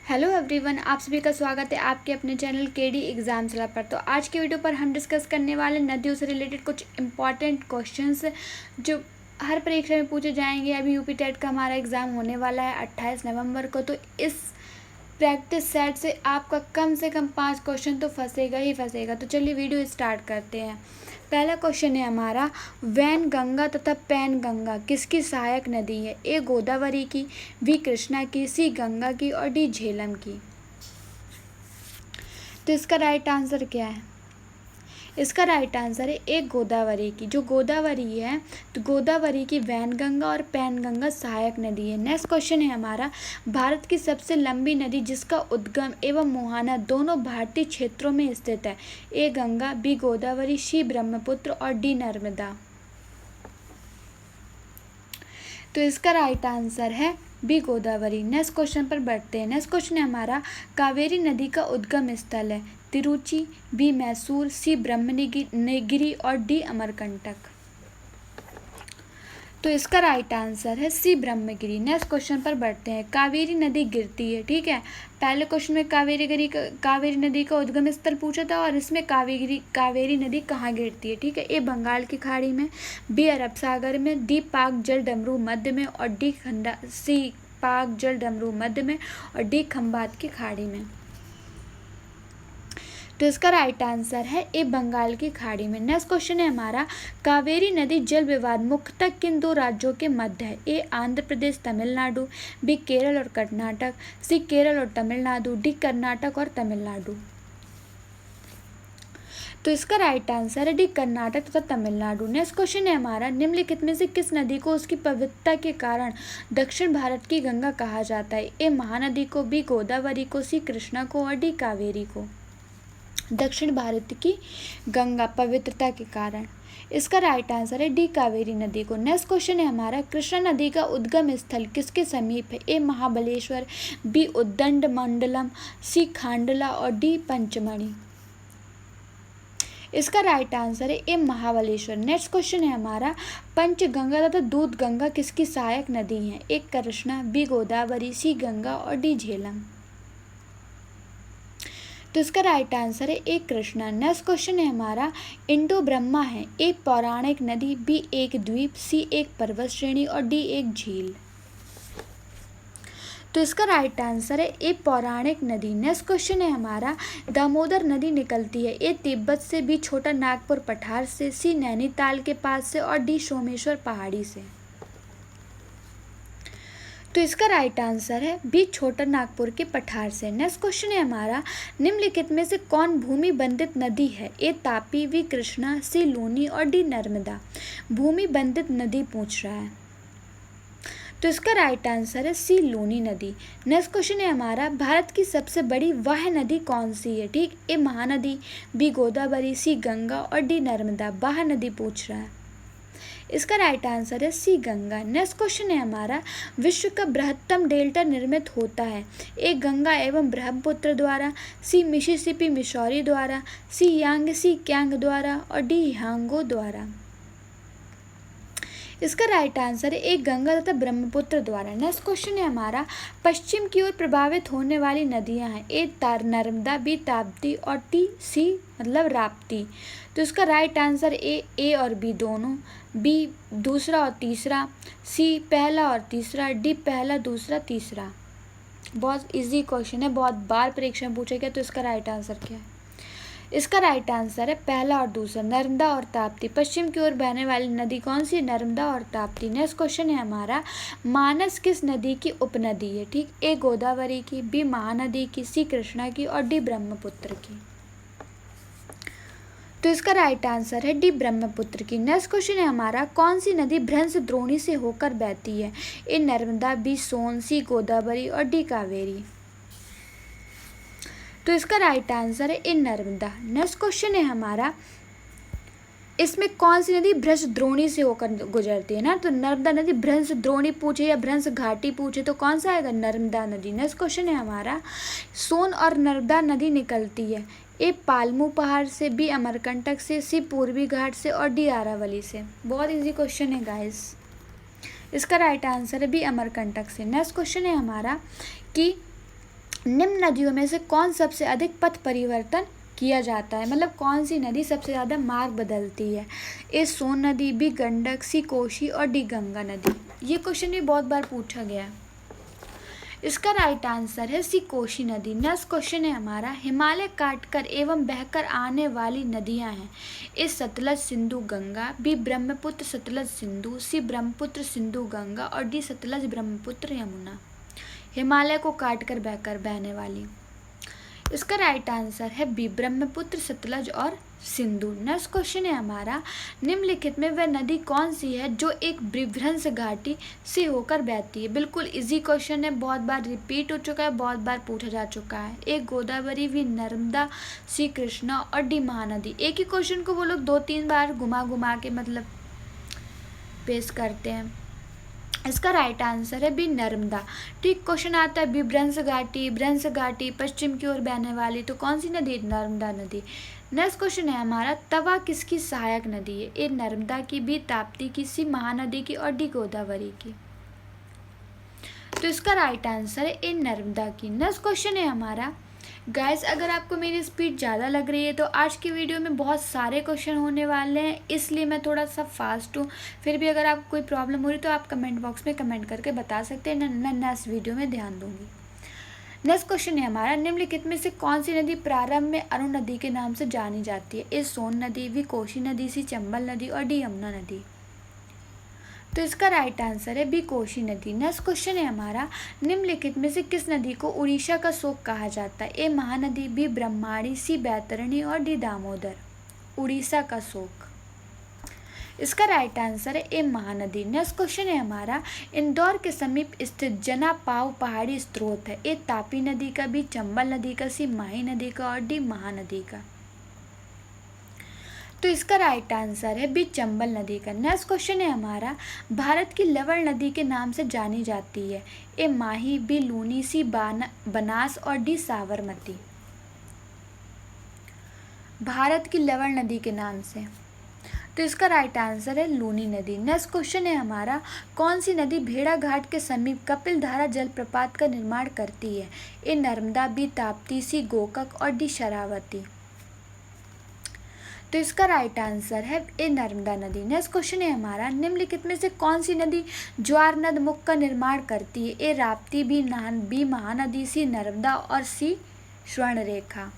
Hello everyone, आप सभी का स्वागत है आपके अपने चैनल केडी एग्जाम्सला पर। तो आज की वीडियो पर हम डिस्कस करने वाले नदियों से रिलेटेड कुछ इम्पॉर्टेंट क्वेश्चंस जो हर परीक्षा में पूछे जाएंगे। अभी यूपी टेट का हमारा एग्ज़ाम होने वाला है 28 नवंबर को, तो इस प्रैक्टिस सेट से आपका कम से कम 5 क्वेश्चन तो फंसेगा ही फंसेगा। तो चलिए वीडियो स्टार्ट करते हैं। पहला क्वेश्चन है हमारा, वैन गंगा तथा पैन गंगा किसकी सहायक नदी है? ए गोदावरी की, बी कृष्णा की, सी गंगा की और डी झेलम की। तो इसका राइट आंसर क्या है? इसका राइट आंसर है ए गोदावरी की। जो गोदावरी है तो गोदावरी की वैनगंगा और पैनगंगा सहायक नदी है। नेक्स्ट क्वेश्चन है हमारा, भारत की सबसे लंबी नदी जिसका उद्गम एवं मुहाना दोनों भारतीय क्षेत्रों में स्थित है? ए गंगा, बी गोदावरी, सी ब्रह्मपुत्र और डी नर्मदा। तो इसका राइट आंसर है बी गोदावरी। नेक्स्ट क्वेश्चन पर बढ़ते हैं। नेक्स्ट क्वेश्चन है हमारा, कावेरी नदी का उद्गम स्थल है? तिरुचि, बी मैसूर, सी ब्रह्मगिरी और डी अमरकंटक। तो इसका राइट आंसर है सी ब्रह्मगिरी। नेक्स्ट क्वेश्चन पर बढ़ते हैं। कावेरी नदी गिरती है, ठीक है। पहले क्वेश्चन में कावेरी नदी का उद्गम स्थल पूछा था और इसमें कावेरी नदी कहाँ गिरती है, ठीक है। ए बंगाल की खाड़ी में, बी अरब सागर में, डी पाक जल डमरू मध्य में और सी पाक जल डमरू मध्य में और डी खंबात की खाड़ी में। तो इसका राइट आंसर है ए बंगाल की खाड़ी में। नेक्स्ट क्वेश्चन है हमारा, कावेरी नदी जल विवाद मुख्यतः किन दो राज्यों के मध्य है? ए आंध्र प्रदेश तमिलनाडु, बी केरल और कर्नाटक, सी केरल और तमिलनाडु, डी कर्नाटक और तमिलनाडु। तो इसका राइट आंसर है डी कर्नाटक तथा तमिलनाडु। नेक्स्ट क्वेश्चन है हमारा, निम्नलिखित में से किस नदी को उसकी पवित्रता के कारण दक्षिण भारत की गंगा कहा जाता है? ए महानदी को, बी गोदावरी को, सी कृष्णा को और डी कावेरी को। दक्षिण भारत की गंगा पवित्रता के कारण। इसका राइट आंसर है डी कावेरी नदी को। नेक्स्ट क्वेश्चन है हमारा, कृष्णा नदी का उद्गम स्थल किसके समीप है? ए महाबलेश्वर, बी उद्दंड मंडलम, सी खांडला और डी पंचमढ़ी। इसका राइट आंसर है ए महाबलेश्वर। नेक्स्ट क्वेश्चन है हमारा, पंचगंगा तथा दूध गंगा किसकी सहायक नदी है? ए कृष्णा, बी गोदावरी, सी गंगा और डी झेलम। तो इसका राइट आंसर है ए कृष्णा। नेक्स्ट क्वेश्चन है हमारा, इंडो ब्रह्मा है? ए पौराणिक नदी, बी एक द्वीप, सी एक पर्वत श्रेणी और डी एक झील। तो इसका राइट आंसर है ए पौराणिक नदी। नेक्स्ट क्वेश्चन है हमारा, दामोदर नदी निकलती है? ए तिब्बत से, बी छोटा नागपुर पठार से, सी नैनीताल के पास से और डी सोमेश्वर पहाड़ी से। तो इसका राइट आंसर है बी छोटा नागपुर के पठार से। नेक्स्ट क्वेश्चन है हमारा, निम्नलिखित में से कौन भूमि बंधित नदी है? ए तापी, बी कृष्णा, सी लूनी और डी नर्मदा। भूमि बंधित नदी पूछ रहा है, तो इसका राइट आंसर है सी लूनी नदी। नेक्स्ट क्वेश्चन है हमारा, भारत की सबसे बड़ी वाह नदी कौन सी है? ठीक, ए महानदी, बी गोदावरी, सी गंगा और डी नर्मदा। वाह नदी पूछ रहा है, इसका राइट आंसर है सी गंगा। नेक्स्ट क्वेश्चन है हमारा, विश्व का बृहत्तम डेल्टा निर्मित होता है? ए गंगा एवं ब्रह्मपुत्र द्वारा, सी मिसिसिपी मिसौरी द्वारा, सी यांगसी क्यांग द्वारा और डी हांगो द्वारा। इसका राइट आंसर है एक गंगा तथा ब्रह्मपुत्र द्वारा। नेक्स्ट क्वेश्चन है हमारा, पश्चिम की ओर प्रभावित होने वाली नदियां हैं? ए नर्मदा, बी ताप्ती और सी मतलब राप्ती। तो इसका राइट आंसर ए और बी दोनों, बी दूसरा और तीसरा, सी पहला और तीसरा, डी पहला दूसरा तीसरा। बहुत इजी क्वेश्चन है, बहुत बार परीक्षा में पूछा गया। तो इसका राइट आंसर क्या है? इसका राइट आंसर है पहला और दूसरा, नर्मदा और ताप्ती। पश्चिम की ओर बहने वाली नदी कौन सी? नर्मदा और ताप्ती। नेक्स्ट क्वेश्चन है हमारा, मानस किस नदी की उपनदी है? ठीक, ए गोदावरी की, बी महानदी की, सी कृष्णा की और डी ब्रह्मपुत्र की। तो इसका राइट आंसर है डी ब्रह्मपुत्र की। नेक्स्ट क्वेश्चन है हमारा, कौन सी नदी भ्रंश द्रोणी से होकर बहती है? ए नर्मदा, बी सोन, सी गोदावरी और डी कावेरी। तो इसका राइट आंसर है इन नर्मदा। नेक्स्ट क्वेश्चन है हमारा, इसमें कौन सी नदी भ्रंश द्रोणी से होकर गुजरती है ना? तो नर्मदा नदी भ्रंश द्रोणी पूछे या भ्रंश घाटी पूछे तो कौन सा आएगा? नर्मदा नदी। नेक्स्ट क्वेश्चन है हमारा, सोन और नर्मदा नदी निकलती है? ए पालमू पहाड़ से, बी अमरकंटक से, सी पूर्वी घाट से और डी आरावली से। बहुत इजी क्वेश्चन है गाइस। इसका राइट आंसर है बी अमरकंटक से। नेक्स्ट क्वेश्चन है हमारा कि निम्न नदियों में से कौन सबसे अधिक पथ परिवर्तन किया जाता है, मतलब कौन सी नदी सबसे ज़्यादा मार्ग बदलती है? ए सोन नदी, बी गंडक, सी कोशी और डी गंगा नदी। ये क्वेश्चन भी बहुत बार पूछा गया है। इसका राइट आंसर है सी कोशी नदी। नेक्स्ट क्वेश्चन है हमारा, हिमालय काटकर एवं बहकर आने वाली नदियां हैं। ए सतलज, सिंधु, गंगा, बी ब्रह्मपुत्र, सतलज, सिंधु, सी ब्रह्मपुत्र, सिंधु, गंगा और डी सतलज, ब्रह्मपुत्र, यमुना। हिमालय को काटकर बहकर बहने वाली, इसका राइट आंसर है बी ब्रह्मपुत्र, सतलज और सिंधु। नेक्स्ट क्वेश्चन है हमारा, निम्नलिखित में वह नदी कौन सी है जो एक विभ्रंश घाटी से होकर बहती है? बिल्कुल इजी क्वेश्चन है, बहुत बार रिपीट हो चुका है, बहुत बार पूछा जा चुका है। ए गोदावरी, बी नर्मदा, सी कृष्णा और डी महानदी। एक ही क्वेश्चन को वो लोग 2-3 बार घुमा घुमा के मतलब पेश करते हैं। इसका राइट आंसर है बी नर्मदा। ठीक, क्वेश्चन आता है भ्रंश घाटी पश्चिम की ओर बहने वाली, तो कौन सी नदी? नर्मदा नदी। नेक्स्ट क्वेश्चन है हमारा, तवा किसकी सहायक नदी है? ए नर्मदा की, बी ताप्ती की, सी महानदी की और डी गोदावरी की। तो इसका राइट आंसर है ए नर्मदा की। नेक्स्ट क्वेश्चन है हमारा, गाइस अगर आपको मेरी स्पीड ज़्यादा लग रही है तो आज की वीडियो में बहुत सारे क्वेश्चन होने वाले हैं, इसलिए मैं थोड़ा सा फास्ट हूँ। फिर भी अगर आपको कोई प्रॉब्लम हो रही तो आप कमेंट बॉक्स में कमेंट करके बता सकते हैं, मैं नेक्स्ट वीडियो में ध्यान दूंगी। नेक्स्ट क्वेश्चन है हमारा, निम्नलिखित में से कौन सी नदी प्रारंभ में अरुण नदी के नाम से जानी जाती है? ए सोन नदी, बी कोशी नदी, सी चंबल नदी और डी यमुना नदी। तो इसका राइट आंसर है बी कोशी नदी। नेक्स्ट क्वेश्चन है हमारा, निम्नलिखित में से किस नदी को उड़ीसा का शोक कहा जाता है? ए महानदी, बी ब्रह्माणी, सी बैतरणी और डी दामोदर। उड़ीसा का शोक, इसका राइट आंसर है ए महानदी। नेक्स्ट क्वेश्चन है हमारा, इंदौर के समीप स्थित जना पाव पहाड़ी स्रोत है? ए तापी नदी का, बी चंबल नदी का, सी माही नदी का और डी महानदी का। तो इसका राइट आंसर है बी चंबल नदी का। नेक्स्ट क्वेश्चन है हमारा, भारत की लवण नदी के नाम से जानी जाती है? ए माही, बी लूनी, सी बनास और डी साबरमती। भारत की लवण नदी के नाम से, तो इसका राइट आंसर है लूनी नदी। नेक्स्ट क्वेश्चन है हमारा, कौन सी नदी भेड़ा घाट के समीप कपिल धारा जलप्रपात का निर्माण करती है? ए नर्मदा, बी ताप्ती, सी गोकक और डी शरावती। तो इसका राइट आंसर है ए नर्मदा नदी। नेक्स्ट क्वेश्चन है हमारा, निम्नलिखित में से कौन सी नदी ज्वार नद मुख का निर्माण करती है? ए राप्ती, बी महानदी, सी नर्मदा और सी स्वर्णरेखा।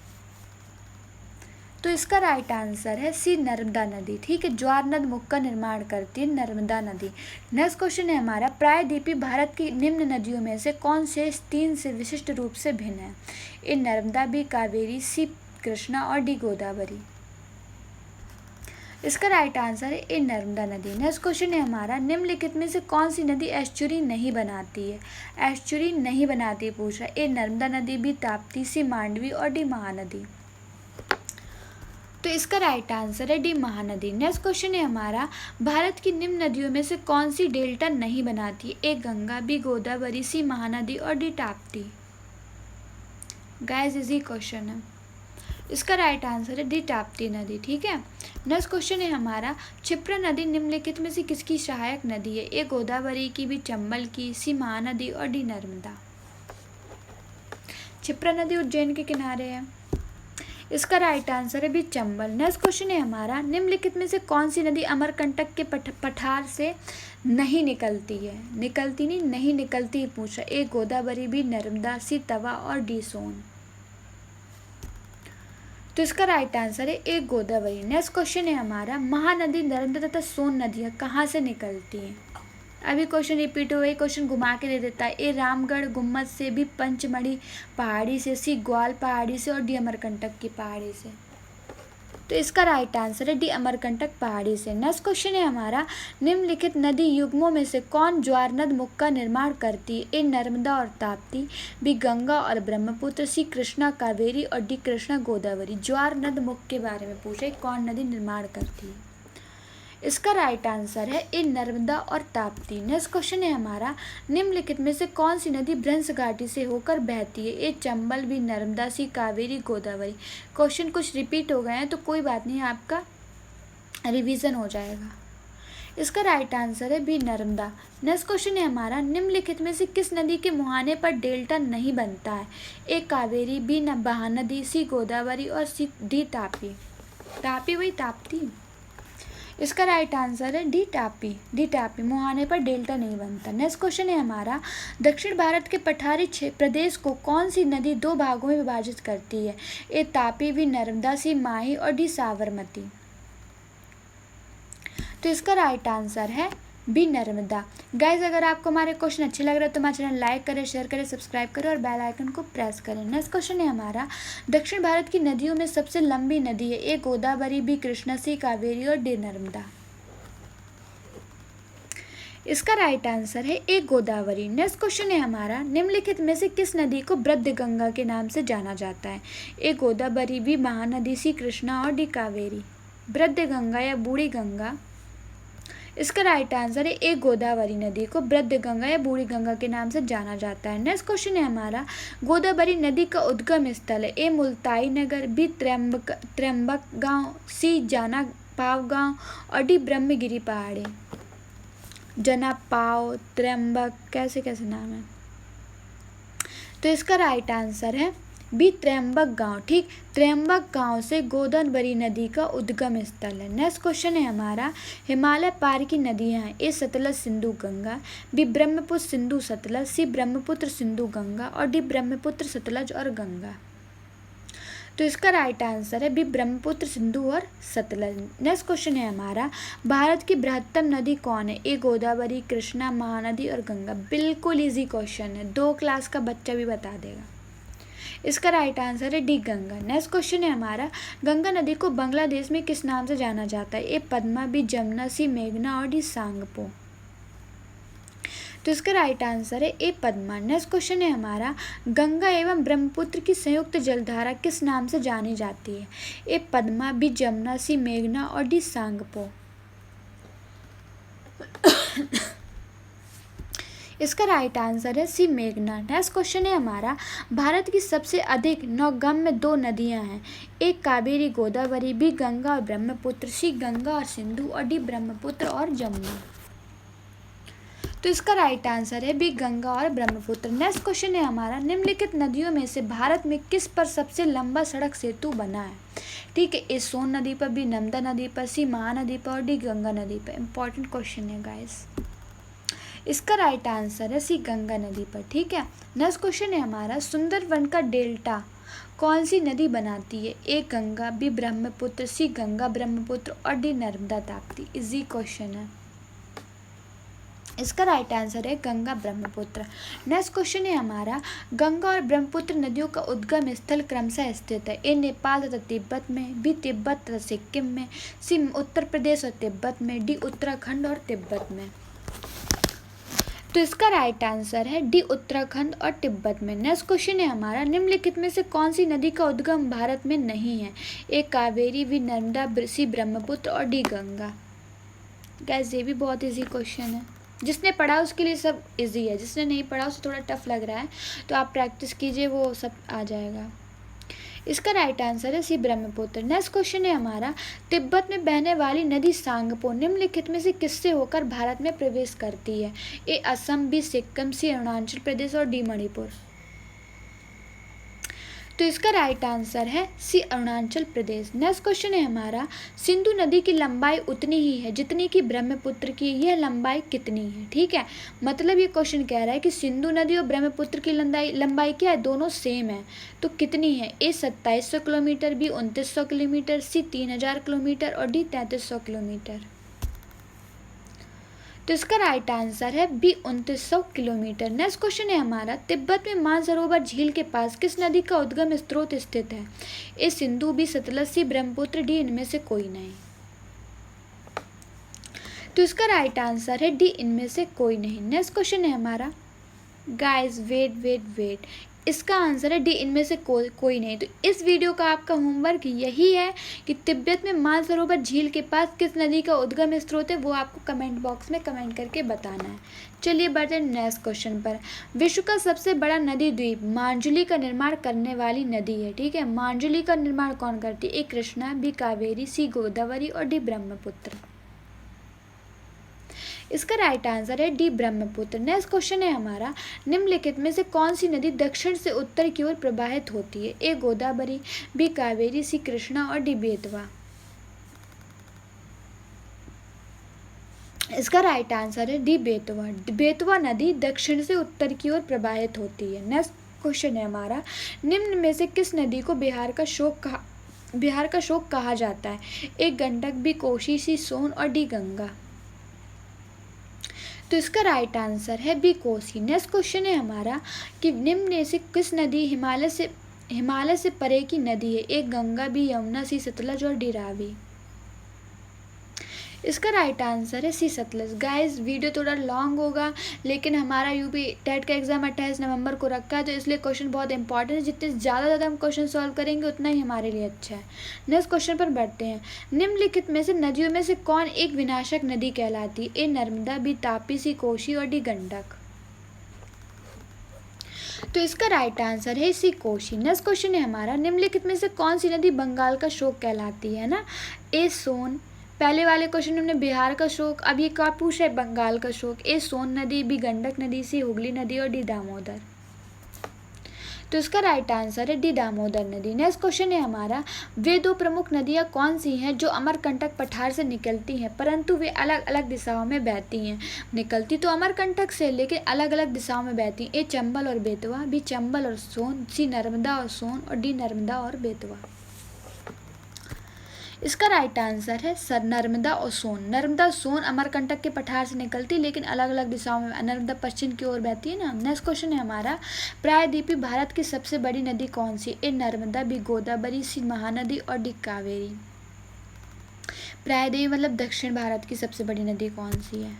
तो इसका राइट आंसर है सी नर्मदा नदी। ठीक है, ज्वार नद मुख का निर्माण करती है नर्मदा नदी। नेक्स्ट क्वेश्चन है हमारा, प्रायद्वीपी भारत की निम्न नदियों में से कौन से 3 से विशिष्ट रूप से भिन्न है? ए नर्मदा, बी कावेरी, सी कृष्णा और डी गोदावरी। इसका राइट आंसर है ए नर्मदा नदी। नेक्स्ट क्वेश्चन है हमारा, निम्नलिखित में से कौन सी नदी एस्चुरी नहीं बनाती है? एस्चुरी नहीं बनाती पूछ रहा है। ए नर्मदा नदी, बी ताप्ती, सी मांडवी और डी महानदी। तो इसका राइट आंसर है डी महानदी। नेक्स्ट क्वेश्चन है हमारा, भारत की निम्न नदियों में से कौन सी डेल्टा नहीं बनाती? ए गंगा, बी गोदावरी, सी महानदी और D Tapti. Guys easy question है, इसका राइट आंसर है डी ताप्ती नदी। ठीक है, नेक्स्ट क्वेश्चन है हमारा, क्षिप्रा नदी निम्नलिखित में से किसकी सहायक नदी है? ए गोदावरी की, बी चंबल की, सी महानदी और डी नर्मदा। क्षिप्रा नदी उज्जैन के किनारे है, इसका राइट आंसर है बी चंबल। नेक्स्ट क्वेश्चन है हमारा, निम्नलिखित में से कौन सी नदी अमरकंटक के पठार से नहीं निकलती है? निकलती नहीं निकलती पूछा। ए गोदावरी, बी नर्मदा, सी तवा और डी सोन। तो इसका राइट आंसर है ए गोदावरी। नेक्स्ट क्वेश्चन है हमारा, महानदी नर्मदा तथा सोन नदियाँ कहाँ से निकलती हैं? अभी क्वेश्चन रिपीट हो, एक क्वेश्चन घुमा के दे देता है। ए रामगढ़ गुम्मद से, बी पंचमढ़ी पहाड़ी से, सी ग्वाल पहाड़ी से और डी अमरकंटक की पहाड़ी से। तो इसका राइट आंसर है डी अमरकंटक पहाड़ी से। नेक्स्ट क्वेश्चन है हमारा, निम्नलिखित नदी युग्मों में से कौन ज्वार नद मुख का निर्माण करती है? ए नर्मदा और ताप्ती, बी गंगा और ब्रह्मपुत्र, सी कृष्णा कावेरी और डी कृष्णा गोदावरी। ज्वार नद मुख के बारे में पूछे, कौन नदी निर्माण करती है? इसका राइट आंसर है ए नर्मदा और ताप्ती। नेक्स्ट क्वेश्चन है हमारा, निम्नलिखित में से कौन सी नदी भ्रंश घाटी से होकर बहती है? ए चंबल, बी नर्मदा, सी कावेरी, गोदावरी। क्वेश्चन कुछ रिपीट हो गए हैं तो कोई बात नहीं, आपका रिवीजन हो जाएगा। इसका राइट आंसर है बी नर्मदा। नेक्स्ट क्वेश्चन है हमारा, निम्नलिखित में से किस नदी के मुहाने पर डेल्टा नहीं बनता है? ए कावेरी, बी महानदी, सी गोदावरी और सी डी तापी। तापी वही ताप्ती। इसका राइट आंसर है डी टापी। डी टापी मुहाने पर डेल्टा नहीं बनता। नेक्स्ट क्वेश्चन है हमारा, दक्षिण भारत के पठारी प्रदेश को कौन सी नदी दो भागों में विभाजित करती है? ए तापी, बी नर्मदा, सी माही और डी साबरमती। तो इसका राइट आंसर है बी नर्मदा। गाइज अगर आपको हमारे क्वेश्चन अच्छे लग रहे हैं तो हमारे चैनल लाइक करें, शेयर करें, सब्सक्राइब करें और बेल आइकन को प्रेस करें। नेक्स्ट क्वेश्चन है हमारा, दक्षिण भारत की नदियों में सबसे लंबी नदी है? ए गोदावरी, बी कृष्णा, सी कावेरी और डी नर्मदा। इसका राइट आंसर है ए गोदावरी। नेक्स्ट क्वेश्चन है हमारा, निम्नलिखित में से किस नदी को वृद्ध गंगा के नाम से जाना जाता है? ए गोदावरी, बी महानदी, सी कृष्णा और डी कावेरी। वृद्ध गंगा या बूढ़ी गंगा। इसका राइट आंसर है ए गोदावरी नदी को वृद्ध गंगा या बूढ़ी गंगा के नाम से जाना जाता है। नेक्स्ट क्वेश्चन है हमारा, गोदावरी नदी का उद्गम स्थल है? ए मुल्ताई नगर, बी त्र्यंबक गांव, सी जाना पाव गांव और डी ब्रह्मगिरी पहाड़ी। जना पाव, त्र्यंबक, कैसे कैसे नाम है। तो इसका राइट आंसर है बी त्र्यंबक गांव। ठीक, त्र्यंबक गांव से गोदावरी नदी का उद्गम स्थल है। नेक्स्ट क्वेश्चन है हमारा, हिमालय पार की नदियां हैं? ए सतलज, सिंधु, गंगा, बी ब्रह्मपुत्र, सिंधु, सतलज, सी ब्रह्मपुत्र, सिंधु, गंगा और डी ब्रह्मपुत्र, सतलज और गंगा। तो इसका राइट आंसर है बी ब्रह्मपुत्र, सिंधु और सतलज। नेक्स्ट क्वेश्चन है हमारा, भारत की बृहत्तम नदी कौन है? ए गोदावरी, कृष्णा, महानदी और गंगा। बिल्कुल इजी क्वेश्चन है, 2 क्लास का बच्चा भी बता देगा। इसका राइट आंसर है डी गंगा। नेक्स्ट क्वेश्चन है हमारा, गंगा नदी को बांग्लादेश में किस नाम से जाना जाता है? ए पद्मा, बी जमुना, सी मेघना और डी सांगपो। तो इसका राइट आंसर है ए पद्मा। नेक्स्ट क्वेश्चन है हमारा, गंगा एवं ब्रह्मपुत्र की संयुक्त जलधारा किस नाम से जानी जाती है? ए पद्मा, बी जमुना, सी मेघना और डी सांगपो। इसका राइट आंसर है सी मेघना। नेक्स्ट क्वेश्चन है हमारा, भारत की सबसे अधिक नौगम्य 2 नदियां हैं? ए कावेरी, गोदावरी, बी गंगा और ब्रह्मपुत्र, सी गंगा और सिंधु और डी ब्रह्मपुत्र और जमुना। तो इसका राइट आंसर है बी गंगा और ब्रह्मपुत्र। नेक्स्ट क्वेश्चन है हमारा, निम्नलिखित नदियों में से भारत में किस पर सबसे लंबा सड़क सेतु बना है? ठीक है, ए सोन नदी पर, बी नर्मदा नदी पर, सी महानदी पर और डी गंगा नदी पर। इंपॉर्टेंट क्वेश्चन है गाइस। इसका राइट आंसर है सी गंगा नदी पर। ठीक है, नेक्स्ट क्वेश्चन है हमारा, सुंदरवन का डेल्टा कौन सी नदी बनाती है? ए गंगा, बी ब्रह्मपुत्र, सी गंगा ब्रह्मपुत्र और D Narmada Tapti. Easy question है। इसका राइट आंसर है गंगा ब्रह्मपुत्र। नेक्स्ट क्वेश्चन है हमारा, गंगा और ब्रह्मपुत्र नदियों का उद्गम स्थल क्रमशः स्थित है? ए नेपाल तथा तिब्बत में, बी तिब्बत तथा सिक्किम में, सी उत्तर प्रदेश और तिब्बत में, डी उत्तराखंड और तिब्बत में। तो इसका राइट आंसर है डी उत्तराखंड और तिब्बत में। नेक्स्ट क्वेश्चन है हमारा, निम्नलिखित में से कौन सी नदी का उद्गम भारत में नहीं है? ए कावेरी, बी नर्मदा, सी ब्रह्मपुत्र और डी गंगा। गैस ये भी बहुत इजी क्वेश्चन है, जिसने पढ़ा उसके लिए सब इजी है, जिसने नहीं पढ़ा उसे थोड़ा टफ लग रहा है तो आप प्रैक्टिस कीजिए, वो सब आ जाएगा। इसका राइट आंसर है सी ब्रह्मपुत्र। नेक्स्ट क्वेश्चन है हमारा, तिब्बत में बहने वाली नदी सांगपो निम्नलिखित में से किससे होकर भारत में प्रवेश करती है? ए असम, बी सिक्किम, सी अरुणाचल प्रदेश और डी मणिपुर। तो इसका राइट आंसर है सी अरुणाचल प्रदेश। नेक्स्ट क्वेश्चन है हमारा, सिंधु नदी की लंबाई उतनी ही है जितनी कि ब्रह्मपुत्र की, यह लंबाई कितनी है? ठीक है, मतलब ये क्वेश्चन कह रहा है कि सिंधु नदी और ब्रह्मपुत्र की लंबाई क्या है? दोनों सेम है, तो कितनी है? ए 2700 किलोमीटर, बी 2900 किलोमीटर, सी 3000 किलोमीटर और डी 3300 किलोमीटर। तो इसका राइट आंसर है बी 2900 किलोमीटर। नेक्स्ट क्वेश्चन है हमारा, तिब्बत में मानसरोवर झील के पास किस नदी का उद्गम स्रोत स्थित है? ए सिंधु, बी सतलज, सी ब्रह्मपुत्र, डी इनमें से कोई नहीं। तो इसका राइट आंसर है डी इनमें से कोई नहीं। नेक्स्ट क्वेश्चन है हमारा, गाइस वेट, इसका आंसर है डी इनमें से कोई नहीं। तो इस वीडियो का आपका होमवर्क यही है कि तिब्बत में मानसरोवर झील के पास किस नदी का उद्गम स्रोत है, वो आपको कमेंट बॉक्स में कमेंट करके बताना है। चलिए बढ़ते हैं नेक्स्ट क्वेश्चन पर। विश्व का सबसे बड़ा नदी द्वीप मांजुली का निर्माण करने वाली नदी है? ठीक है, मांजुली का निर्माण कौन करती है? ए कृष्णा, बी कावेरी, सी गोदावरी और डी ब्रह्मपुत्र। इसका राइट आंसर है डी ब्रह्मपुत्र। नेक्स्ट क्वेश्चन है हमारा, निम्नलिखित में से कौन सी नदी दक्षिण से उत्तर की ओर प्रवाहित होती है? ए गोदावरी, बी कावेरी, सी कृष्णा और डी बेतवा। इसका राइट आंसर है डी बेतवा। बेतवा नदी दक्षिण से उत्तर की ओर प्रवाहित होती है। नेक्स्ट क्वेश्चन है हमारा, निम्न में से किस नदी को बिहार का शोक कहा जाता है? ए गंडक, बी कोसी, सी सोन और डी गंगा। तो इसका राइट आंसर है बी कोसी। नेक्स्ट क्वेश्चन है हमारा कि निम्न में से किस नदी हिमालय से परे की नदी है? ए गंगा, बी यमुना, सी सतलज और डी रावी। इसका राइट आंसर है सी सतलज। गाइस वीडियो थोड़ा लॉन्ग होगा, लेकिन हमारा यूपी टेट का एग्जाम 28 नवंबर को रखा है, तो इसलिए क्वेश्चन बहुत इंपॉर्टेंट है। जितने ज़्यादा हम क्वेश्चन सॉल्व करेंगे उतना ही हमारे लिए अच्छा है। नेक्स्ट क्वेश्चन पर बढ़ते हैं। निम्नलिखित में से नदियों में से कौन एक विनाशक नदी कहलाती है? ए नर्मदा, बी तापी, सी कोसी और डी गंडक। तो इसका राइट आंसर है सी कोसी। नेक्स्ट क्वेश्चन है हमारा, निम्नलिखित में से कौन सी नदी बंगाल का शोक कहलाती है ना? ए सोन, पहले वाले क्वेश्चन में हमने बिहार का शोक, अब ये क्या पूछ रहा है? बंगाल का शोक। ए सोन नदी, बी गंडक नदी, सी हुगली नदी और डी दामोदर। तो इसका राइट आंसर है डी दामोदर नदी। नेक्स्ट क्वेश्चन है हमारा, वे दो प्रमुख नदियाँ कौन सी हैं जो अमरकंटक पठार से निकलती हैं परंतु वे अलग अलग दिशाओं में बहती हैं? निकलती तो अमरकंटक से, लेकिन अलग अलग दिशाओं में बहती हैं। ए चंबल और बेतवा, बी चंबल और सोन, सी नर्मदा और सोन और डी नर्मदा और बेतवा। इसका राइट आंसर है सर नर्मदा और सोन। नर्मदा सोन अमरकंटक के पठार से निकलती, लेकिन अलग अलग दिशाओं में। नर्मदा पश्चिम की ओर बहती है ना। नेक्स्ट क्वेश्चन है हमारा, प्रायद्वीपीय भारत की सबसे बड़ी नदी कौन सी? ए नर्मदा, बी गोदावरी, सी महानदी और डी कावेरी। प्रायद्वीपीय मतलब दक्षिण भारत की सबसे बड़ी नदी कौन सी है?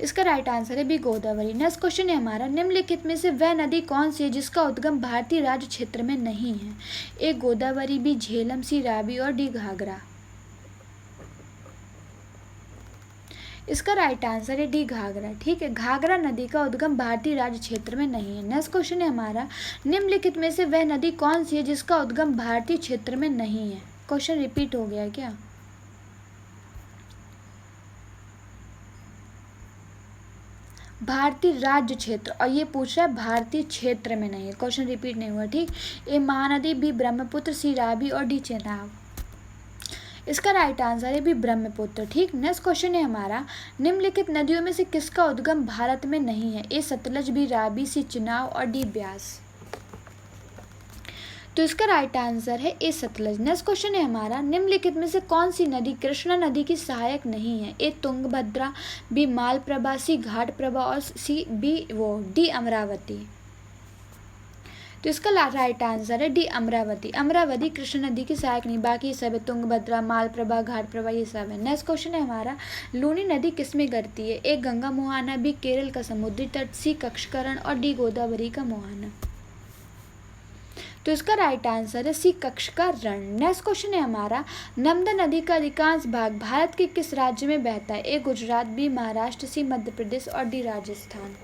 इसका राइट आंसर है बी गोदावरी। नेक्स्ट क्वेश्चन है हमारा, निम्नलिखित में से वह नदी कौन सी है जिसका उद्गम भारतीय राज्य क्षेत्र में नहीं है? ए गोदावरी, बी झेलम, सी रावी और डी घाघरा। इसका राइट आंसर है डी घाघरा। ठीक है, घाघरा नदी का उद्गम भारतीय राज्य क्षेत्र में नहीं है। नेक्स्ट क्वेश्चन है हमारा, निम्नलिखित में से वह नदी कौन सी है जिसका उद्गम भारतीय क्षेत्र में नहीं है? क्वेश्चन रिपीट हो गया है क्या? भारतीय राज्य क्षेत्र, और ये पूछ रहा है भारतीय क्षेत्र में नहीं है। क्वेश्चन रिपीट नहीं हुआ। ठीक, ए महानदी, बी ब्रह्मपुत्र, सी रावी और डी चेनाब। इसका राइट आंसर है भी ब्रह्मपुत्र। ठीक, नेक्स्ट क्वेश्चन है हमारा, निम्नलिखित नदियों में से किसका उद्गम भारत में नहीं है? ए सतलज, बी रावी, सी चेनाब और डी ब्यास। तो इसका राइट आंसर है ए सतलज। नेक्स्ट क्वेश्चन है हमारा, निम्नलिखित में से कौन सी नदी कृष्णा नदी की सहायक नहीं है? ए तुंगभद्रा, बी मालप्रभा, सी घाटप्रभा और डी अमरावती। तो इसका राइट आंसर है डी अमरावती। अमरावती कृष्णा नदी की सहायक नहीं, बाकी सब है तुंगभद्रा, मालप्रभा, घाटप्रभा, ये सब है। नेक्स्ट क्वेश्चन है हमारा, लूनी नदी किसमें गिरती है? ए गंगा मुहाना, बी केरल का समुद्री तट, सी कक्षकरण और डी गोदावरी का मुहाना। तो इसका राइट आंसर है सी कक्ष का रण। नेक्स्ट क्वेश्चन है हमारा, नर्मदा नदी का अधिकांश भाग भारत के किस राज्य में बहता है? ए गुजरात, बी महाराष्ट्र, सी मध्य प्रदेश और डी राजस्थान।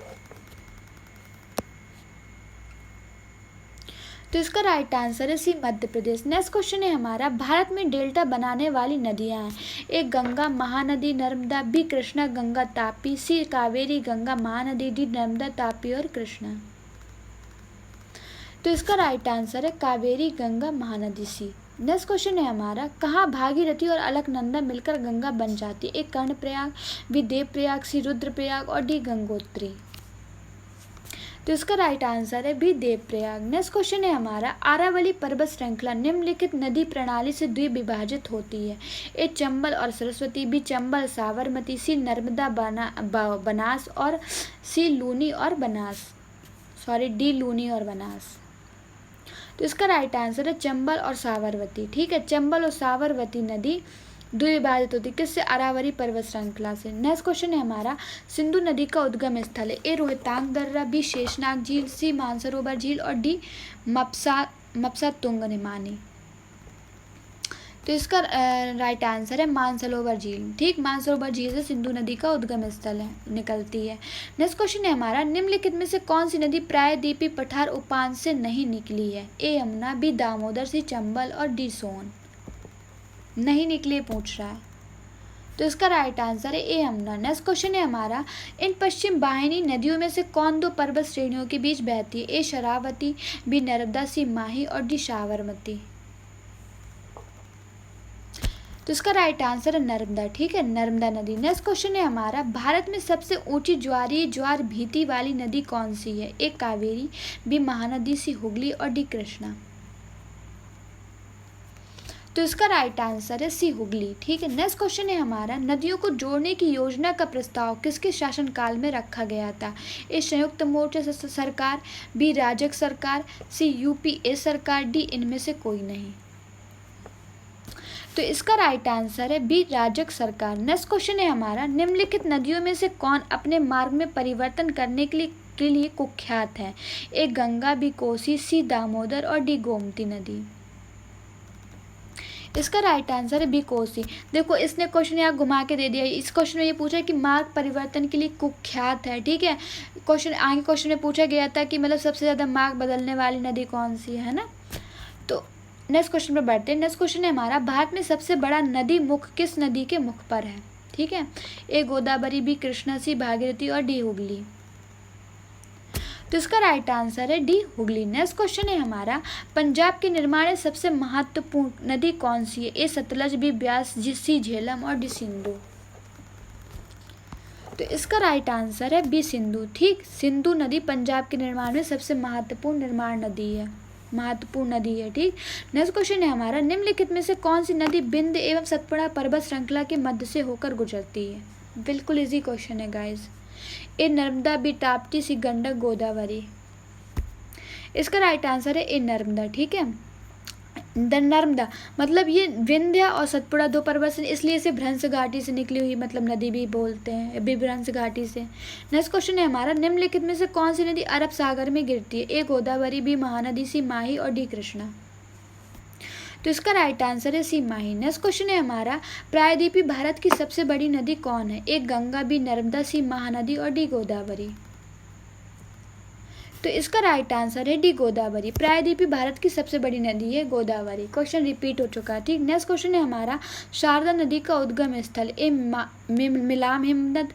तो इसका राइट आंसर है सी मध्य प्रदेश। नेक्स्ट क्वेश्चन है हमारा, भारत में डेल्टा बनाने वाली नदियां हैं? ए गंगा, महानदी, नर्मदा, बी कृष्णा, गंगा, तापी, सी कावेरी, गंगा, महानदी, डी नर्मदा, तापी और कृष्णा। तो इसका राइट आंसर है कावेरी, गंगा, महानदी, सी। नेक्स्ट क्वेश्चन है हमारा, कहाँ भागीरथी और अलकनंदा मिलकर गंगा बन जाती है? ए कर्णप्रयाग, बी देवप्रयाग, सी रुद्रप्रयाग और डी गंगोत्री। तो इसका राइट आंसर है बी देवप्रयाग। नेक्स्ट क्वेश्चन है हमारा, आरावली पर्वत श्रृंखला निम्नलिखित नदी प्रणाली से द्विविभाजित होती है? ए चंबल और सरस्वती, बी चंबल साबरमती, सी नर्मदा बनास और सी लूनी और बनास, डी लूनी और बनास। तो इसका राइट आंसर है चंबल और साबरमती। ठीक है, चंबल और साबरमती नदी द्विविभाजित होती किससे? अरावली पर्वत श्रृंखला से। नेक्स्ट क्वेश्चन है हमारा, सिंधु नदी का उद्गम स्थल है? ए रोहतांग दर्रा, बी शेषनाग झील, सी मानसरोवर झील और डी मपसा तुंग निमानी। तो इसका राइट आंसर है मानसरोवर झील। ठीक, मानसरोवर झील से सिंधु नदी का उद्गम स्थल है, निकलती है। नेक्स्ट क्वेश्चन है हमारा, निम्नलिखित में से कौन सी नदी प्रायद्वीपीय पठार उपान से नहीं निकली है? ए यमुना, बी दामोदर, सी चंबल और डी सोन। नहीं निकली पूछ रहा है। तो इसका राइट आंसर है ए यमुना। नेक्स्ट क्वेश्चन है हमारा, इन पश्चिम वाहिनी नदियों में से कौन दो पर्वत श्रेणियों के बीच बहती है? ए शरावती, बी नर्मदा, सी माही और डी साबरमती। तो इसका राइट आंसर है नर्मदा। ठीक है, नर्मदा नदी। नेक्स्ट क्वेश्चन है हमारा, भारत में सबसे ऊंची ज्वार भीति वाली नदी कौन सी है? ए कावेरी, बी महानदी, सी हुगली और डी कृष्णा। तो इसका राइट आंसर है सी हुगली। ठीक है, नेक्स्ट क्वेश्चन है हमारा, नदियों को जोड़ने की योजना का प्रस्ताव किसके शासनकाल में रखा गया था? ए संयुक्त मोर्चा सरकार, बी राजग सरकार, सी यूपीए सरकार, डी इनमें से कोई नहीं। तो इसका राइट आंसर है बी राजग सरकार। नेक्स्ट क्वेश्चन है हमारा, निम्नलिखित नदियों में से कौन अपने मार्ग में परिवर्तन करने के लिए कुख्यात है? ए गंगा, बी कोसी, सी दामोदर और डी गोमती नदी। इसका राइट आंसर है बी कोसी। देखो इसने क्वेश्चन यहाँ घुमा के दे दिया। इस क्वेश्चन में ये पूछा कि मार्ग परिवर्तन के लिए कुख्यात है। ठीक है, क्वेश्चन आगे क्वेश्चन में पूछा गया था कि मतलब सबसे ज़्यादा मार्ग बदलने वाली नदी कौन सी है ना। तो नेक्स्ट क्वेश्चन पर बढ़ते हैं। नेक्स्ट क्वेश्चन है हमारा, भारत में सबसे बड़ा नदी मुख किस नदी के मुख पर है? ठीक है, ए गोदावरी, बी कृष्णा, सी भागीरथी और डी हुगली। तो इसका राइट आंसर है डी हुगली। नेक्स्ट क्वेश्चन है हमारा, पंजाब के निर्माण में सबसे महत्वपूर्ण नदी कौन सी है? ए सतलज, बी ब्यास, सी झेलम और डी सिंधु। तो इसका राइट आंसर है बी सिंधु। ठीक, सिंधु नदी पंजाब के निर्माण में सबसे महत्वपूर्ण नदी है। ठीक, नेक्स्ट क्वेश्चन है हमारा, निम्नलिखित में से कौन सी नदी विंध्य एवं सतपुड़ा पर्वत श्रृंखला के मध्य से होकर गुजरती है? बिल्कुल इजी क्वेश्चन है गाइस। ए नर्मदा, बी ताप्ती, सी गंडक, गोदावरी। इसका राइट आंसर है ए नर्मदा। ठीक है, नर्मदा मतलब ये विंध्य और सतपुड़ा दो पर्वत से, इसलिए इसे भ्रंश घाटी से निकली हुई मतलब नदी भी बोलते हैं, भ्रंश घाटी से। नेक्स्ट क्वेश्चन है हमारा, निम्नलिखित में से कौन सी नदी अरब सागर में गिरती है? ए गोदावरी, बी महानदी, सी माही और डी कृष्णा। तो इसका राइट आंसर है सी माही। नेक्स्ट क्वेश्चन है हमारा, प्रायद्वीपीय भारत की सबसे बड़ी नदी कौन है? ए गंगा, बी नर्मदा, सी महानदी और डी गोदावरी। तो इसका राइट आंसर है डी गोदावरी। प्रायद्वीपीय भारत की सबसे बड़ी नदी है गोदावरी। क्वेश्चन रिपीट हो चुका है। ठीक, नेक्स्ट क्वेश्चन है हमारा, शारदा नदी का उद्गम स्थल? ए मिलाम हिमनद,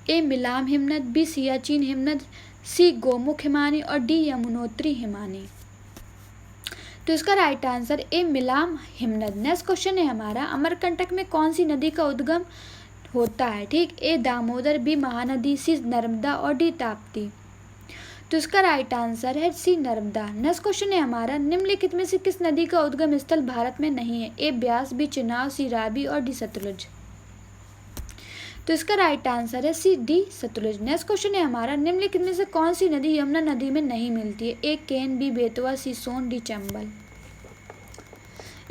ए मिलाम हिमनद, बी सियाचिन हिमनद, सी गोमुख हिमानी और डी यमुनोत्री हिमानी। तो इसका राइट आंसर ए मिलाम हिमनद। नेक्स्ट क्वेश्चन है हमारा, अमरकंटक में कौन सी नदी का उद्गम होता है? ठीक, ए दामोदर, बी महानदी, सी नर्मदा और डी ताप्ती। तो इसका राइट आंसर है सी नर्मदा। नेक्स्ट क्वेश्चन है हमारा, निम्नलिखित में से किस नदी का उद्गम स्थल भारत में नहीं है? A Beas, B Chenab, C Ravi और डी सतलुज। तो इसका राइट आंसर है C D Sutlej. Next question है हमारा, निम्नलिखित में से कौन सी नदी यमुना नदी में नहीं मिलती है? ए केन, बी बेतवा, सी सोन, डी चंबल।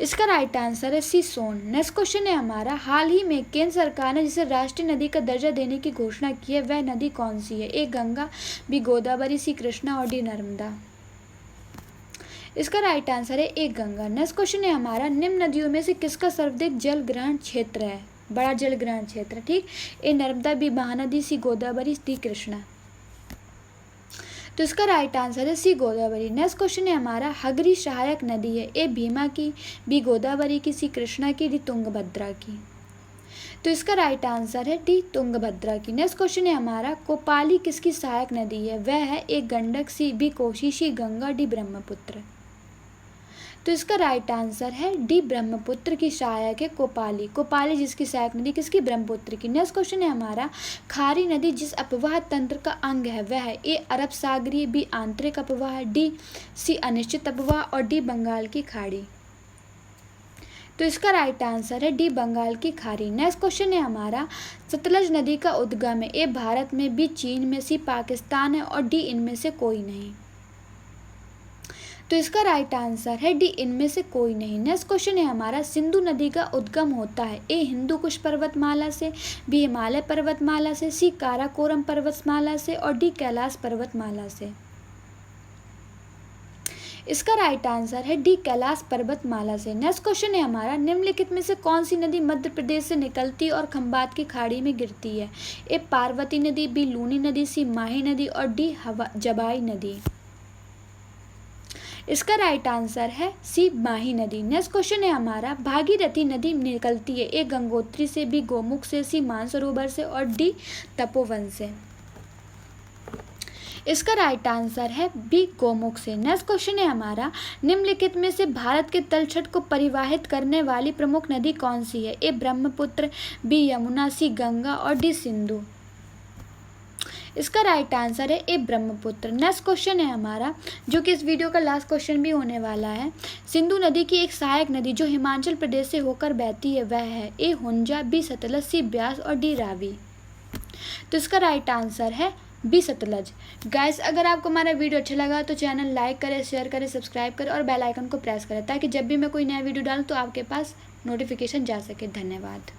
इसका राइट आंसर है सी सोन। नेक्स्ट क्वेश्चन है हमारा, हाल ही में केंद्र सरकार ने जिसे राष्ट्रीय नदी का दर्जा देने की घोषणा की है वह नदी कौन सी है? ए गंगा, बी गोदावरी, सी कृष्णा और डी नर्मदा। इसका राइट आंसर है ए गंगा। नेक्स्ट क्वेश्चन है हमारा, निम्न नदियों में से किसका सर्वाधिक जल ग्रहण क्षेत्र है? बड़ा जल ग्रहण क्षेत्र। ठीक, ए नर्मदा, बी महानदी, सी गोदावरी, डी कृष्णा। तो इसका राइट आंसर है सी गोदावरी। नेक्स्ट क्वेश्चन है हमारा, हगरी सहायक नदी है? ए भीमा की, बी गोदावरी की, सी कृष्णा की, डी तुंगभद्रा की। तो इसका राइट आंसर है डी तुंगभद्रा की। नेक्स्ट क्वेश्चन है हमारा, कोपाली किसकी सहायक नदी है? वह है ए गंडक, सी बी कोशी, सी गंगा, डी ब्रह्मपुत्र। तो इसका राइट आंसर है डी ब्रह्मपुत्र की सहायक है कोपाली। कोपाली जिसकी सहायक नदी किसकी? ब्रह्मपुत्र की। नेक्स्ट क्वेश्चन है हमारा, खारी नदी जिस अपवाह तंत्र का अंग है वह है? ए अरब सागरीय, बी आंतरिक अपवाह, डी सी अनिश्चित अपवाह और डी बंगाल की खाड़ी। तो इसका राइट आंसर है डी बंगाल की खाड़ी। नेक्स्ट क्वेश्चन है हमारा, सतलज नदी का उद्गम है? ए भारत में, बी चीन में, सी पाकिस्तान है और डी इनमें से कोई नहीं। तो इसका राइट आंसर है डी इनमें से कोई नहीं। नेक्स्ट क्वेश्चन है हमारा, सिंधु नदी का उद्गम होता है? ए हिंदू कुश पर्वतमाला से, बी हिमालय पर्वतमाला से, सी काराकोरम पर्वतमाला से और डी कैलाश पर्वतमाला से। इसका राइट आंसर है डी कैलाश पर्वतमाला से। नेक्स्ट क्वेश्चन है हमारा, निम्नलिखित में से कौन सी नदी मध्य प्रदेश से निकलती और खंबात की खाड़ी में गिरती है? ए पार्वती नदी, बी लूनी नदी, सी माही नदी और डी जबाई नदी। इसका राइट आंसर है सी माही नदी। नेक्स्ट क्वेश्चन है हमारा, भागीरथी नदी निकलती है ए गंगोत्री से, बी गोमुख से, सी मानसरोवर से और डी तपोवन से। इसका राइट आंसर है बी गोमुख से। नेक्स्ट क्वेश्चन है हमारा, निम्नलिखित में से भारत के तलछट को परिवाहित करने वाली प्रमुख नदी कौन सी है? ए ब्रह्मपुत्र, बी यमुना, सी गंगा और डी सिंधु। इसका राइट आंसर है ए ब्रह्मपुत्र। नेक्स्ट क्वेश्चन है हमारा, जो कि इस वीडियो का लास्ट क्वेश्चन भी होने वाला है। सिंधु नदी की एक सहायक नदी जो हिमाचल प्रदेश से होकर बहती है वह है? ए हुंजा, बी सतलज, सी ब्यास और डी रावी। तो इसका राइट आंसर है बी सतलज। गाइस, अगर आपको हमारा वीडियो अच्छा लगा तो चैनल लाइक करें, शेयर करें, सब्सक्राइब करें और बेल आइकन को प्रेस करें ताकि जब भी मैं कोई नया वीडियो डालूं तो आपके पास नोटिफिकेशन जा सके। धन्यवाद।